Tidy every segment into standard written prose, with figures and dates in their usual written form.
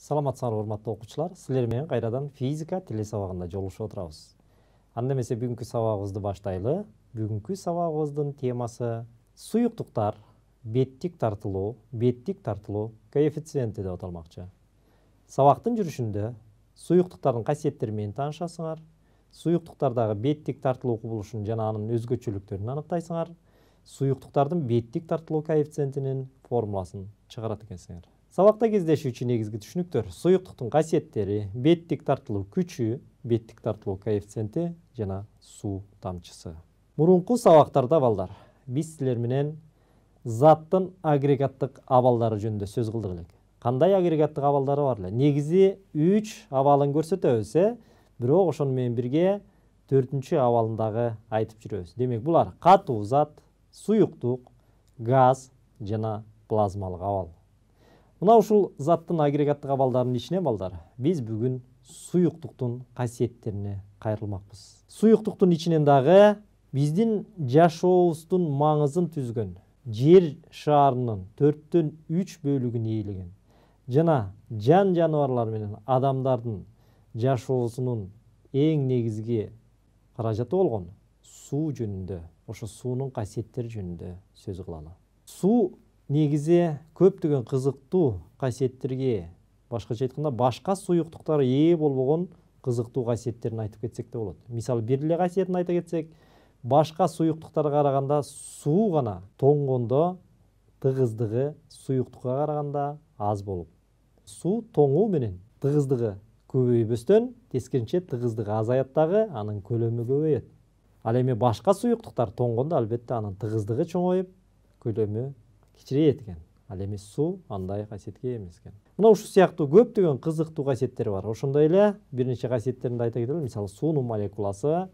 Саламатсыңар урматтуу окуучулар. Силер менен кайрадан физика тили сабагында жолугушуп отурабыз. Анда эмесе бүгүнкү сабагыбызды баштайлы. Бүгүнкү сабагыбыздын темасы суюктуктар, беттик тартылуу коэффициенти деп аталмакчы. Сабактын жүрүшүндө суюктуктардын касиеттери менен таанышасыңар. Суюктуктардагы беттик тартылуу кубулушун жана анын өзгөчөлүктөрүн аныктайсыңар. Суюктуктардын беттик тартылуу коэффициентинин формуласын чыгарат экенсиңер. Сабакта кездешүүчү негизги түшүнүктөр: суюктуктун касиеттери, беттик тартылуу күчү, беттик тартылуу коэффициенти жана суу тамчысы. Мурунку сабактарда балдар биз силер менен заттын агрегаттык абалдары жөнүндө сөз кылдык элек. Кандай агрегаттык абалдары бар эле? Негизи 3 абалын көрсөтөбүз, бирок ошону менен бирге 4-чү абалын дагы айтып жүрөбүз. Демек булар катуу зат, суюктук, газ жана плазмалык абал. Мына ушул заттын агрегаттык абалдарынын ичине балдар биз бүгүн суюктуктун касиеттерине кайрылмакпыз. Суюктуктун ичинен дагы биздин жашообуздун маңызын түзгөн жер шарынын 4/3 бөлүгүн ээлеген жана жан жаныбарлар менен адамдардын жашоосунун эң негизги каражаты болгон суу жөнүндө, ошо суунун касиеттери жөнүндө сөз кылалы. Суу негизи көптөгөн кызыктуу касиеттерге, башкача айтканда башка суюктуктар ээ болбогон кызыктуу касиеттерин айтып кетсек да болот. Мисалы бир эле касиетин айта кетсек, башка суюктуктарга караганда суу гана тоңгондо тыгыздыгы суюктукка караганда аз болуп, суу тоңуу менен тыгыздыгы көбөйбөстөн тескерисинче тыгыздыгы азаят дагы, анын көлөмү көбөйөт. Ал эми башка суюктуктар тоңгондо албетте анын тыгыздыгы чоңоюп, көлөмү кичирейет экен. Ал эми суу андай касиетке ээ эмес экен. Мына ушул сыяктуу көптөгөн кызыктуу касиеттери бар. Ошондой эле бир нече касиеттерин да айта кетели. Мисалы суунун молекуласы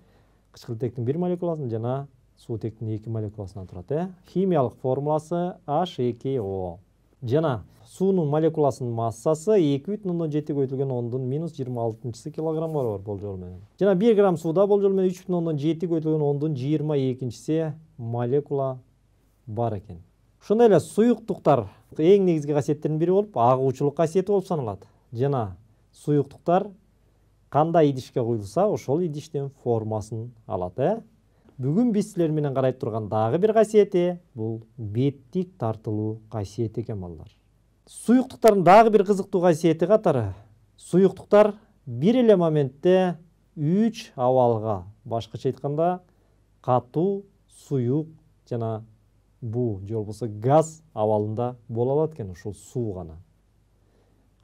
кычкылтектин 1 молекуласынан жана суутектин 2 молекуласынан турат. Химиялык формуласы H2O. Жана суунун молекуласынын массасы 2,7 көйтүлгөн 10⁻26 килограмм бар болжол менен. Жана 1 грамм сууда болжол менен 3,7 көйтүлгөн 10⁻22 молекула бар экен. Ошондой эле суюктуктар эң негизги касиеттеринин бири болуп агуучулук касиети болуп саналат. Жана суюктуктар кандай идишке куюлса, ошол идиштин формасын алат. Бүгүн биз силер менен карайт турган дагы бир касиети бул беттик тартылуу касиети экен балдар. Суюктуктардын дагы бир кызыктуу касиети катары суюктуктар бир эле моментте 3 абалга, башкача айтканда катуу, суюк жана буу же болбосо газ абалында боло алат экен ушул суу гана.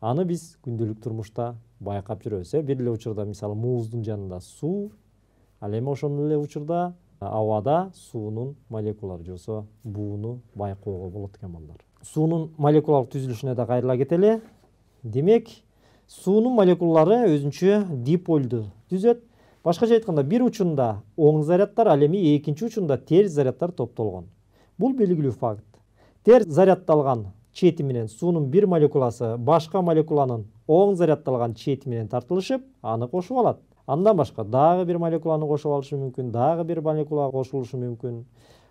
Аны биз күндөлүк турмушта байкап жүрөбүз. Бир эле учурда мисалы муздун жанында суу, ал эми ошол эле учурда абада суунун молекулалары же болбосо бууну байкоого болот экен балдар. Суунун молекулалык түзүлүшүнө да кайрыла кетели. Демек, суунун молекулалары өзүнчө диполду түзөт. Башкача айтканда бир учунда оң зарядтар, ал эми экинчи учунда терс зарядтар топтолгон. Бул белгилүү факт. Терс зарядталган чети менен суунун бир молекуласы башка молекуланын оң зарядталган чети менен тартылышып, аны кошуп алат. Андан башка дагы бир молекуланы кошуп алышы мүмкүн, дагы бир молекула кошулушу мүмкүн.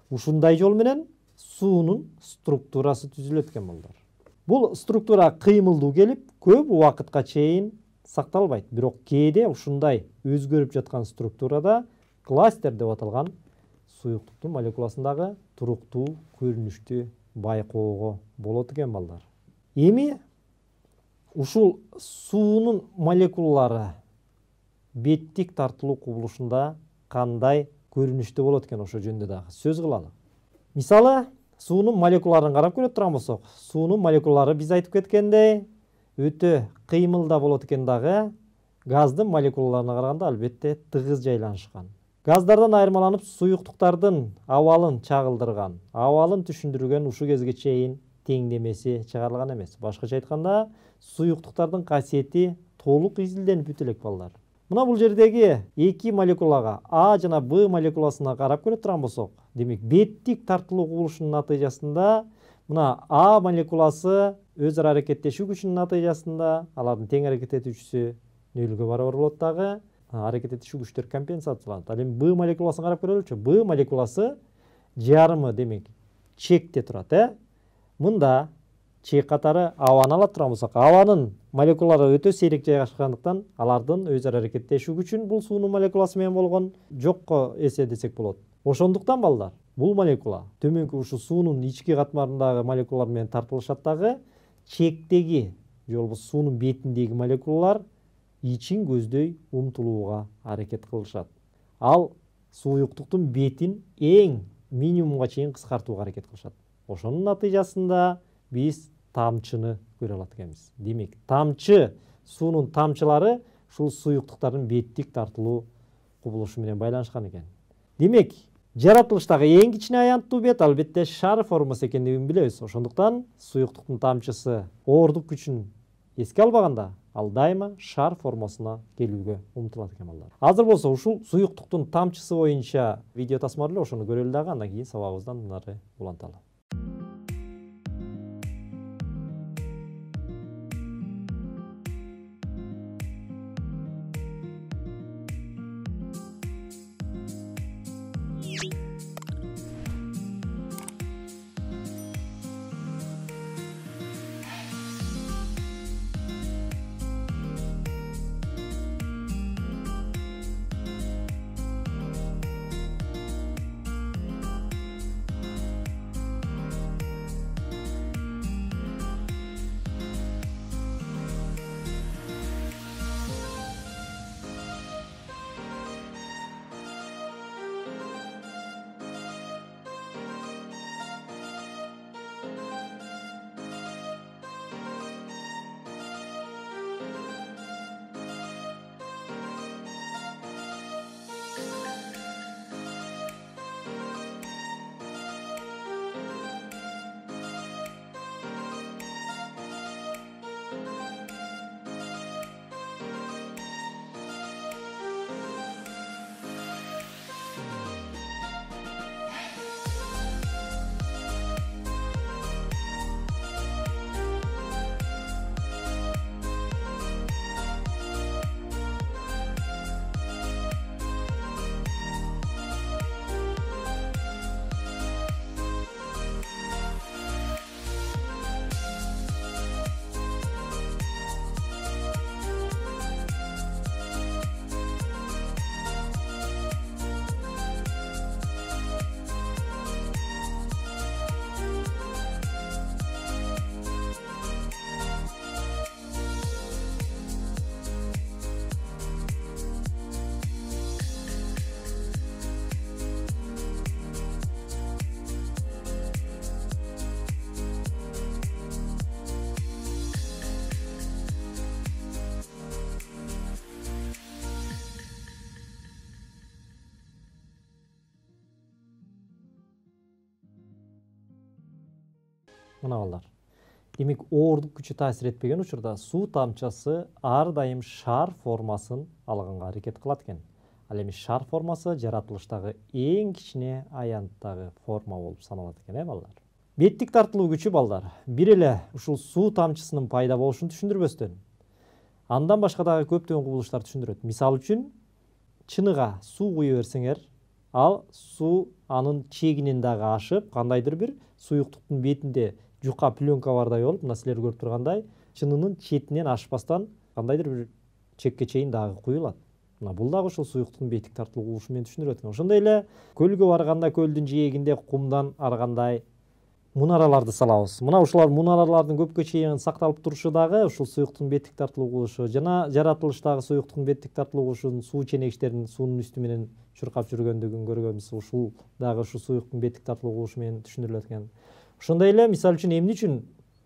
Ушундай жол менен суунун структурасы түзүлөт экен балдар. Бул структура кыймылдуу келип, көп убакытка чейин сакталбайт. Бирок кээде ушундай өзгөрүп жаткан структурада кластер деп аталган суюктуктун молекуласындагы туруктуу көрүнүштү байкоого болот экен балдар. Эми ушул суунун молекулалары беттик тартылуу кубулушунда кандай көрүнүштү болот экен, ошо жөнүндө дагы сөз кылалы. Мисалы, суунун молекулаларын карап көрө турган болсок, суунун молекулалары биз айтып кеткендей өтө кыймылда болот экен дагы, газдын молекулаларына караганда албетте тыгыз жайланышкан. Газдардан айырмаланып суюктуктардын абалын чагылдырган, абалын түшүндүргөн ушул кезге чейин теңдемеси чыгарылган эмес. Башкача айтканда, суюктуктардын касиети толук изилденип бүт элек балдар. Мына бул жердеги 2 молекулага А жана Б молекуласына карап көрө турган болсок, демек беттик тартылуу кубулушунун натыйжасында мына А молекуласы өз ара аракеттешүү күчүнүн натыйжасында алардын тең аракет этүүчүсү нөлгө барабар болот дагы, аракет этишүү күчтөр компенсацияланат. Ал эми Б молекуласын карап көрөлүчү. Б молекуласы жарымы демек чекте турат. Мында чек катары абаны ала турган болсок, абанын молекулалары өтө сейрек жайгашкандыктан алардын өз ара аракеттешүү күчүн бул суунун молекуласы менен болгон жокко эсе десек болот. Ошондуктан балдар, бул молекула төмөнкү ушу суунун ички катмарындагы молекулалар менен тартылышат дагы, чектеги же болбосо суунун бетиндеги молекулалар ичин көздөй умтулууга аракет кылышат. Ал суюктуктун бетин эң минимумга чейин кыскартууга аракет кылышат. Ошонун натыйжасында биз тамчыны көрө алат экенбиз. Демек, тамчы, суунун тамчылары ушул суюктуктардын беттик тартылуу кубулушу менен байланышкан экен. Демек, жаратылыштагы эң кичине аянттуу бет албетте шар формасы экендигин билебиз. Ошондуктан суюктуктун тамчысы оордук күчүн эске албаганда, ал дайыма шар формасына келүүгө умтулат экен балдар. Азыр болсо ушул суюктуктун тамчысы боюнча видео тасмалып эле ошону көрөлү дагы, андан кийин сабагыбыздан нары уланталы. Мына балдар. Демек, оордук күчү таасир этпеген учурда суу тамчасы ар дайым шар формасын алганга аракет кылат экен. Ал эми шар формасы жаратылыштагы эң кичине аянттагы форма болуп саналат экен, балдар. Беттик тартылуу күчү балдар бир эле ушул суу тамчысынын пайда болушун түшүндүрбөстөн, андан башка дагы көптөгөн кубулуштарды түшүндүрөт. Мисалы үчүн, чыныга суу куя берсеңер, ал суу анын чегинен дагы ашып, кандайдыр бир суюктуктун бетинде жука пленка бардай болуп, мына силер көрүп тургандай, чынынын четинен ашпастан кандайдыр бир чекке чейин дагы куюлат. Мына бул дагы ушул суюктуктун беттик тартылуу кубулушу менен түшүндүрөт экен. Ошондой эле көлгө барганда, көлдүн жээгинде кумдан аргандай мунараларды салабыз. Мына ушулар мунаралардын көпкө чейин сакталып турушу дагы ушул суюктуктун беттик тартылуу кубулушу жана жаратылыштагы суюктуктун беттик тартылуу кубулушунун суу ченегичтеринин суунун үстү менен чуркап жүргөндүгүн көргөнбүз. Ушул дагы ушул суюктуктун беттик тартылуу кубулушу менен түшүндүрүлөт экен. Ошондой эле, мисалы үчүн, эмне үчүн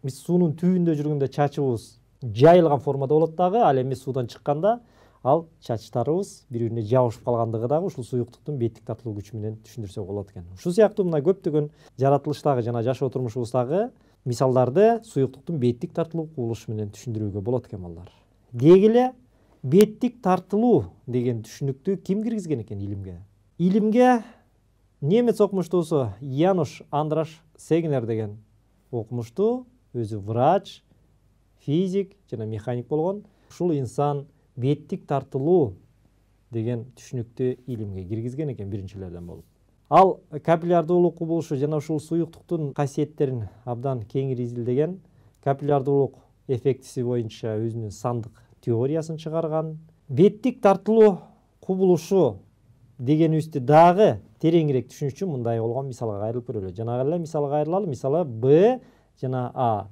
биз суунун түбүндө жүргөндө чачыбыз жайылган формада болот дагы, ал эми суудан чыкканда ал чачтарыбыз бири-бирине жабышып калгандыгы дагы ушул суюктуктун беттик тартылуу күчү менен түшүндүрсөк болот экен. Ушул сыяктуу мына көптөгөн жаратылыштагы жана жашоо турмушубуздагы мисалдарды суюктуктун беттик тартылуу кубулушу менен түшүндүрүүгө болот экен, балдар. Деги эле беттик тартылуу деген түшүнүктү ким киргизген экен илимге? Илимге немец окумуштуусу Януш Андраш Сегнер деген окумуштуу, өзү врач, физик жана механик болгон. Ушул инсан беттик тартылуу деген түшүнүктү илимге киргизген экен биринчилерден болуп. Ал капиллярдуулук кубулушу жана ушул суюктуктун касиеттерин абдан кеңири изилдеген капиллярдуулук эффектиси боюнча өзүнүн сандык теориясын чыгарган. Беттик тартылуу кубулушу дегенибизди дагы тереңирээк түшүнүш үчүн мындай болгон мисалга кайрылып көрөлү. Жанагы эле мисалга кайрылалы. Мисалы Б жана А.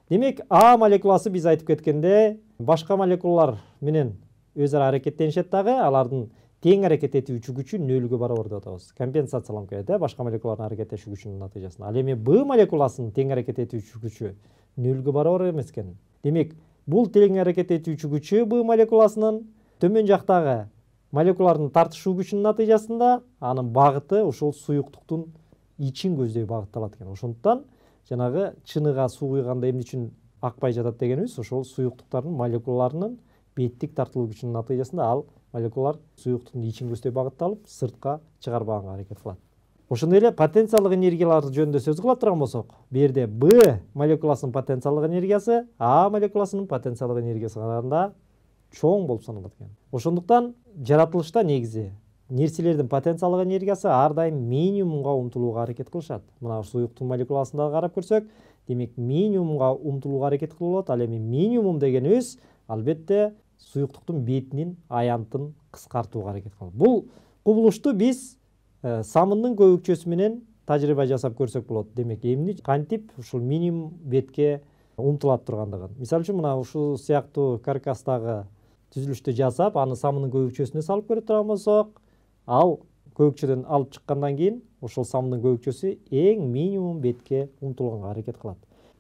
Демек, А молекуласы биз айтып кеткенде башка молекулалар менен өз ара аракеттенишет дагы, алардын тең аракет этүүчү күчү нөлгө барабар деп атабыз. Компенсацияланып кетет, башка молекулалардын аракеттешүү күчүнүн натыйжасында. Ал эми Б молекуласынын тең аракет этүүчү күчү нөлгө барабар эмес экен. Демек, бул тең аракет этүүчү күчү Б молекуласынын төмөн жактагы молекулалардын тартышуу күчүнүн натыйжасында анын багыты ушул суюктуктун ичин көздөй багытталат экен. Ошондуктан жанагы чыныга суу куйганда эмне үчүн акпай жатат дегенибиз, ошол суюктуктардын молекулаларынын беттик тартылуу күчүнүн натыйжасында ал молекулалар суюктуктун ичин көздөй багытталып, сыртка чыгарбаганга аракет кылат. Ошондой эле потенциалдык энергиялар жөнүндө сөз кыла турган болсок, бу жерде Б молекуласынын потенциалдык энергиясы А молекуласынын потенциалдык энергиясына караганда чоң болуп саналат экен. Ошондуктан жаратылышта негизи нерселердин потенциалдык энергиясы ар дайым минимумга умтулууга аракет кылышат. Мына суюктун молекуласында карап көрсөк, демек минимумга умтулууга аракет кылып, ал эми минимум дегенибиз албетте суюктуктун бетинин аянтын кыскартууга аракет кылат. Бул кубулушту биз самындын көбүкчөсү менен тажрыйба жасап көрсөк болот. Демек, эмне кантип ушул минимум бетке умтулат тургандыгын. Мисалы үчүн мына ушул сыяктуу каркастагы түзүлүштү жасап, аны самындын көбүкчөсүнө салып көрө турган болсок, ал көбүкчөдөн алып чыккандан кийин ошол самындын көбүкчөсү эң минимум бетке умтулганга аракет кылат.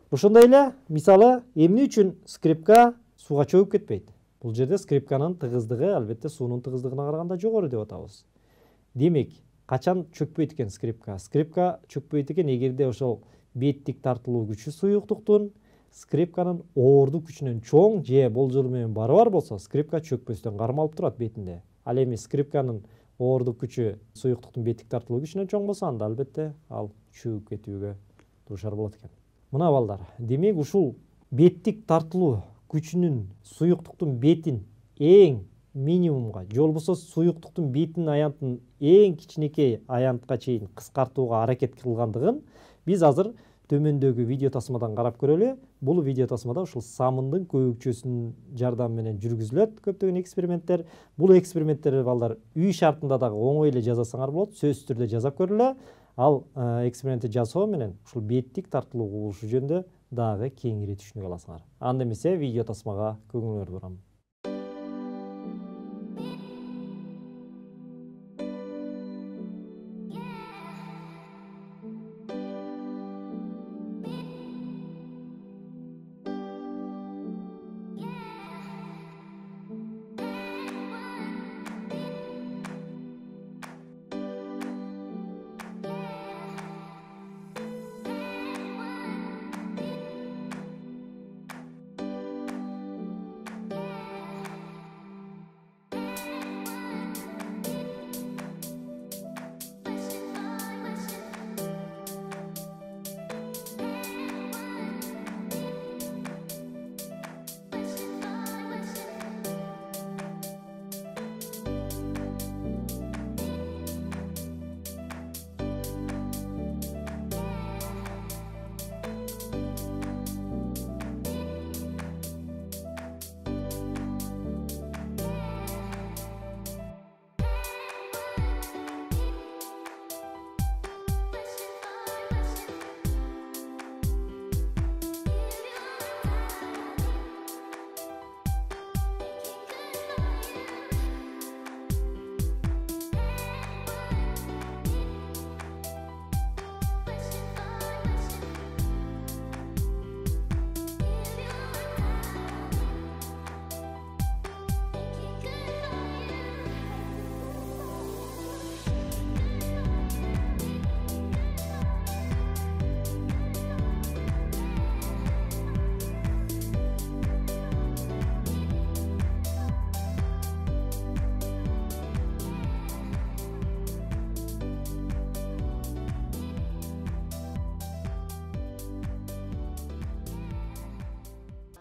Ошондой эле мисалы эмне үчүн скрипка сууга чөгүп кетпейт? Бул жерде скрипканын тыгыздыгы албетте суунун тыгыздыгына караганда жогору деп атабыз. Демек, качан чөкпөйт экен скрипка? Скрипка чөкпөйт экен эгерде ошол беттик тартылуу күчү суюктуктун скрипканын оордук күчүнөн чоң же болжолу менен барабар болсо, скрипка чөкпөстөн кармалып турат бетинде. Ал эми скрипканын оордук күчү суюктуктун беттик тартылуу күчүнөн чоң болсо, анда албетте ал чөгүп кетүүгө дуушар болот экен. Мына балдар, демек ушул беттик тартылуу күчүнүн суюктуктун бетин эң минимумга, же болбосо суюктуктун бетинин аянтын эң кичинекей аянтка чейин кыскартууга аракет кылгандыгын биз азыр төмөндөгү видео тасмадан карап көрөлү. Бул видео тасмада ушул самындын көбүкчөсүнүн жардамы менен жүргүзүлөт көптөгөн эксперименттер. Бул эксперименттер балдар үй шартында дагы оңой эле жасасаңар болот, сөзсүз түрдө жасап көрүлө. Ал экспериментти жасоо менен ушул беттик тартылуу кубулушу жөнүндө дагы кеңири түшүнүк аласыңар. Анда эмесе видео тасмага көңүлүңөрдү бурам.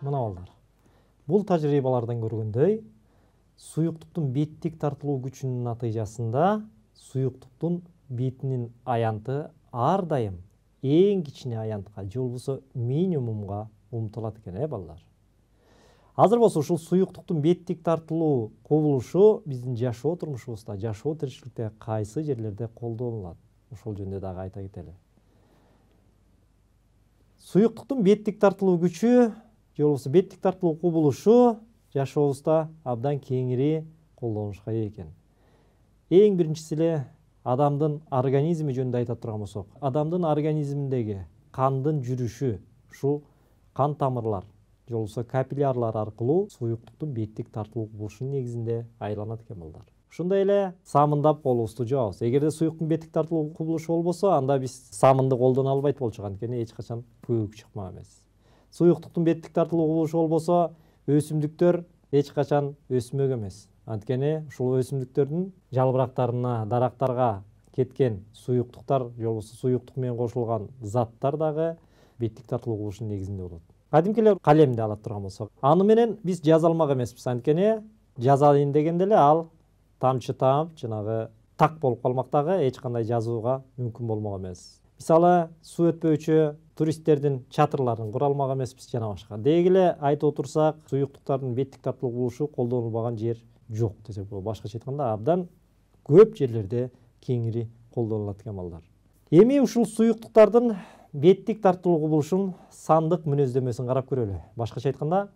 Мына балдар, бул тажрыйбалардан көргөндөй, суюктуктун беттик тартылуу күчүнүн натыйжасында суюктуктун бетинин аянты ар дайым эң кичине аянтка же болбосо минимумга умтулат экен балдар. Азыр болсо ушул суюктуктун беттик тартылуу кубулушу биздин жашоо турмушубузда, жашоо тиричиликте кайсы жерлерде колдонулат? Ошол жөнүндө дагы айта кетели. Суюктуктун беттик тартылуу күчү же болбосо беттик тартылуу кубулушу жашообузда абдан кеңири колдонушка ээ экен. Эң биринчиси эле адамдын организми жөнүндө айта турган болсок, адамдын организминдеги кандын жүрүшү, ушул кан тамырлар же болбосо капиллярлар аркылуу суюктуктун беттик тартылуу кубулушунун негизинде айланат экен балдар. Ушундай эле самындап колубузду жуабыз. Эгерде суюктуктун беттик тартылуу кубулушу болбосо, анда биз самынды колдоно албайт болчук, анткени эч качан көбүк чыкмак эмес. Суюктуктун беттик тартылуу кубулушу болбосо, өсүмдүктөр эч качан өсмөк эмес. Анткени ушул өсүмдүктөрдүн жалбырактарына, дарактарга кеткен суюктуктар же болбосо суюктук менен кошулган заттар дагы беттик тартылуу кубулушунун негизинде болот. Кадимкилер калемди ала турган болсок, аны менен биз жаза алмак эмеспиз, анткени жазайын дегенде эле ал тамчы таап, жанагы так болуп калмак дагы эч кандай жазууга мүмкүн болмок эмес. Мисалы, суу өтпөөчү туристтердин чатырларын кура алмак эмеспиз жана башка. Деги эле айтып отурсак, суюктуктардын беттик тартылуу кубулушу колдонулбаган жер жок десек болот. Башкача айтканда, абдан көп жерлерде кеңири колдонулат экен балдар. Эми ушул суюктуктардын беттик тартылуу кубулушунун сандык мүнөздөмөсүн карап көрөлү. Башкача айтканда,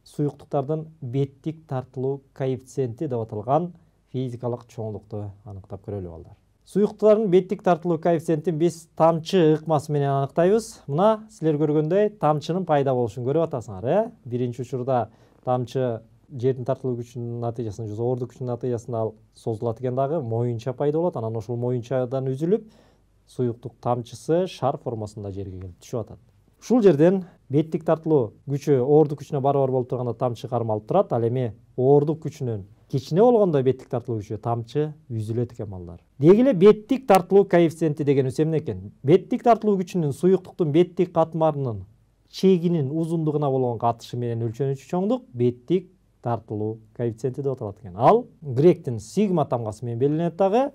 суюктуктардын беттик тартылуу коэффициенти деп аталган физикалык чоңдукту аныктап көрөлү балдар. Суюктуктардын беттик тартылуу коэффициентин биз тамчы ыкмасы менен аныктайбыз. Мына силер көргөндөй тамчынын пайда болушун көрүп атасыңар, Биринчи учурда тамчы жердин тартылуу күчүнүн натыйжасында, же ордук күчүнүн натыйжасында ал созулат экен дагы, моюнча пайда болот. Анан ошол моюнчадан үзүлүп, суюктук тамчысы шар формасында жерге келип түшүп атат. Ушул жерден беттик тартылуу күчү ордук күчүнө барабар болуп турганда тамчы кармалып турат. Ал эми ордук күчүнөн кичине болгондо беттик тартылуу күчү тамчы үзүлөт экен балдар. Деги эле беттик тартылуу коэффициенти дегенибиз эмне экен? Беттик тартылуу күчүнүн суюктуктун беттик катмарынын чегинин узундугуна болгон катышы менен өлчөнүүчү чоңдук беттик тартылуу коэффициенти деп аталат экен. Ал гректин сигма тамгасы менен белгиленет дагы.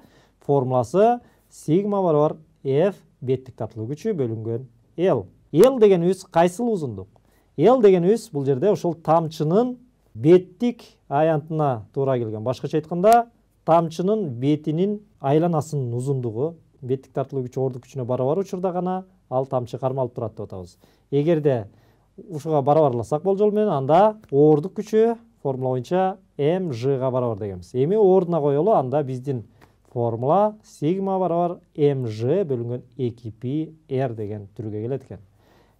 Формуласы сигма барабар F беттик тартылуу күчү бөлүнгөн L. L дегенибиз кайсыл узундук? L дегенибиз бул жерде ошол тамчынын беттик аянтына туура келген. Башкача айтканда, тамчынын бетинин айланасынын узундугу беттик тартылуу күчү ордук күчүнө барабар учурда гана ал тамчы кармалып турат деп атабыз. Эгерде ушуга барабарласак болжол менен, анда ордук күчү формула боюнча mg-га барабар дегенбиз. Эми ордуна коелу, анда биздин формула сигма барабар mg бөлүнгөн 2πr деген түргө келет экен.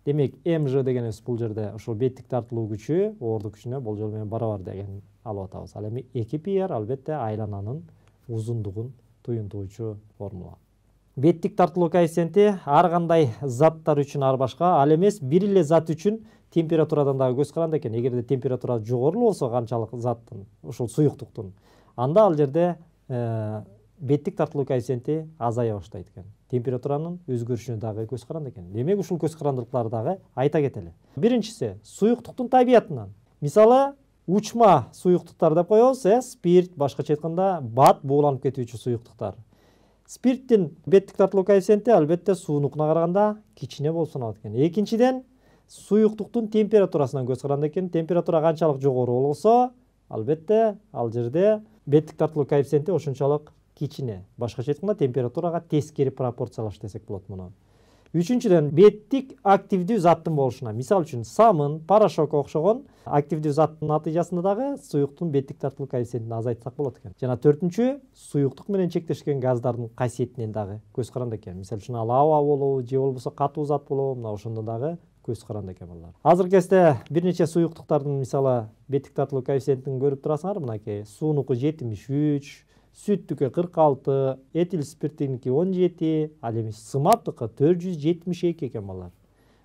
Демек, mg дегенибиз бул жерде ошол беттик тартылуу күчү ордук күчүнө болжол менен барабар деген алып атабыз. Ал эми 2πr албетте айлананын узундугун туюнтуучу формула. Беттик тартылуу коэффициенти ар кандай заттар үчүн ар башка, ал эмес бир эле зат үчүн температурадан дагы көз каранды экен. Эгерде температура жогору болсо канчалык заттын, ушул суюктуктун, анда ал жерде беттик тартылуу коэффициенти азая баштайт экен. Температуранын өзгөрүшүнө дагы көз каранды экен. Демек, ушул көз карандылыктарды дагы айта кетели. Биринчиси, суюктуктун табиятынан. Мисалы, учма суюктуктар деп коебуз, спирт, башкача айтканда, бат бууланып кетүүчү суюктуктар. Спирттин беттик тартылуу коэффициенти албетте суунукуна караганда кичине болуп саналат экен. Экинчиден, суюктуктун температурасынан көз каранды экен. Температура канчалык жогору болсо, албетте ал жерде беттик тартылуу коэффициенти ошончолук кичине. Башкача айтканда, температурага тескери пропорциялаш десек болот муну. Үчүнчүдөн, беттик активдүү заттын болушуна. Мисал үчүн, самын, порошок окшогон активдүү заттын натыйжасында дагы суюктуктун беттик тартылуу коэффициентин азайтсак болот экен. Жана төртүнчү, суюктук менен чектешкен газдардын касиетинен дагы көз каранды экен. Мисал үчүн, ал аба болобу, же болбосо катуу зат болобу, мына ошондо дагы көз каранды экен балдар. Азыркы кезде бир нече суюктуктардын мисалы беттик тартылуу коэффициентин көрүп турасыңар, мынакей суунуку 73, сүттүкү 46, этил спирттиники 17, ал эми сымаптыкы 472 экен балдар.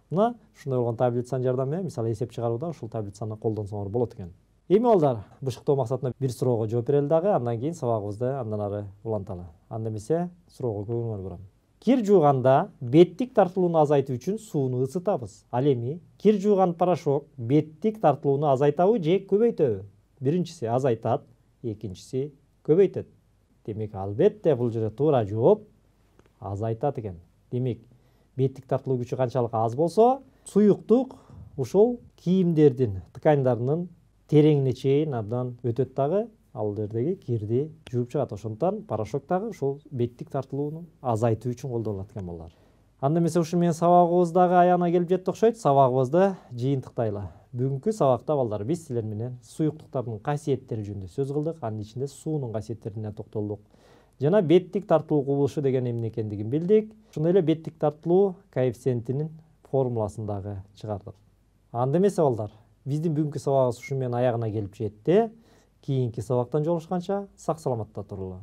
Мына ушундай болгон таблицанын жардамы менен мисалы эсеп чыгарууда ушул таблицаны колдонсоңор болот экен. Эми балдар, бышыктоо максатында бир суроого жооп берели дагы, андан кийин сабагыбызды андан ары уланталы. Анда эмесе суроого көңүл бурам. Кир жууганда беттик тартылууну азайтуу үчүн сууну ысытабыз. Ал эми кир жууган порошок беттик тартылууну азайтабы же көбөйтөбү? Биринчиси азайтат, экинчиси көбөйтөт. Демек, албетте бул жерде туура жооп азайтат экен. Демек, беттик тартылуу күчү канчалык аз болсо, суюктук ушул кийимдердин тканьдарынын тереңине чейин абдан өтөт дагы, ал жердеги кирди жууп чыгат. Ошондуктан порошок дагы ушул беттик тартылууну азайтуу үчүн колдонулат экен балдар. Анда эмесе ушун менен сабагыбыз дагы аягына келип жетти окшойт. Сабагыбызды жыйынтыктайлы. Бүгүнкү сабакта балдар биз силер менен суюктуктардын касиеттери жөнүндө сөз кылдык. Анын ичинде суунун касиеттерине токтолдук. Жана беттик тартылуу кубулушу деген эмне экендигин билдик. Ошондой эле беттик тартылуу коэффициентинин формуласын дагы чыгардык. Анда эмесе балдар, биздин бүгүнкү сабагыбыз ушу менен аягына келип жетти. Кийинки сабактан жолугушканча сак саламатта туруңар.